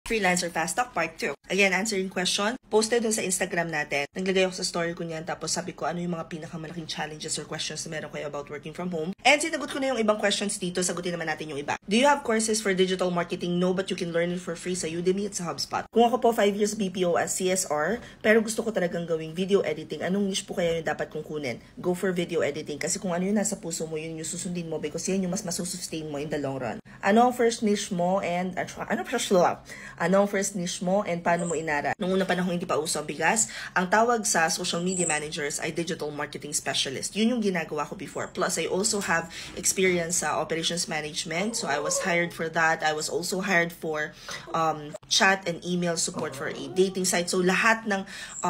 Freelancer Fast Talk Part 2. Again, answering question, posted dun sa Instagram natin. Naglagay ako sa story ko niyan, tapos sabi ko ano yung mga pinakamalaking challenges or questions na meron kayo about working from home. And sinagot ko na yung ibang questions dito, sagutin naman natin yung iba. Do you have courses for digital marketing? No, but you can learn it for free sa Udemy at sa HubSpot. Kung ako po 5 years BPO as CSR, pero gusto ko talagang gawing video editing, anong niche po kaya yung dapat kong kunin? Go for video editing, kasi kung ano yung nasa puso mo, yun yung susundin mo because yan yung mas masusustain mo in the long run. Ano ang first niche mo and anong first niche mo and paano mo inara? Nung unang panahon hindi pa uso ang bigas, ang tawag sa social media managers ay digital marketing specialist. Yun yung ginagawa ko before. Plus, I also have experience sa operations management. So, I was hired for that. I was also hired for chat and email support for a dating site. So, lahat ng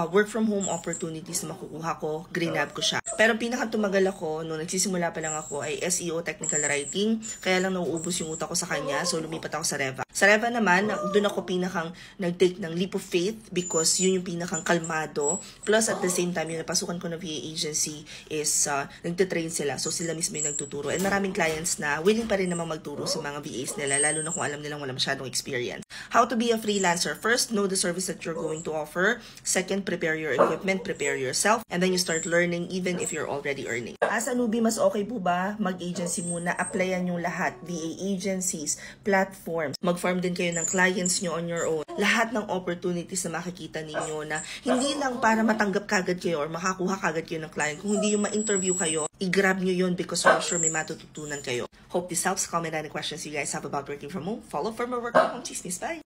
work from home opportunities na makukuha ko, grinab ko siya. Pero pinakatumagal ako, nung nagsisimula pa lang ako, ay SEO technical writing. Kaya lang nauubos yung utak ko sa kanya. So, lumipat ako sa Reva. Sa Reva naman, doon ako pinakang nag-take ng leap of faith because yun yung pinakang kalmado. Plus, at the same time, yung napasukan ko na VA agency is nagtitrain sila. So, sila mismo yung nagtuturo. And maraming clients na willing pa rin namang magturo sa mga VAs nila, lalo na kung alam nilang wala masyadong experience. How to be a freelancer. First, know the service that you're going to offer. Second, prepare your equipment, prepare yourself. And then you start learning even if you're already earning. As a newbie, mas okay po ba mag-agency muna? Applyan yung lahat. VA agencies, platforms. Mag-farm din kayo ng clients nyo on your own. Lahat ng opportunities na makikita ninyo na hindi lang para matanggap kagad kayo or makakuha kagad kayo ng client. Kung hindi yung ma-interview kayo, i-grab nyo yun because for sure may matututunan kayo. Hope this helps. Comment any questions you guys have about working from home. Follow for more work from home chismis. Bye!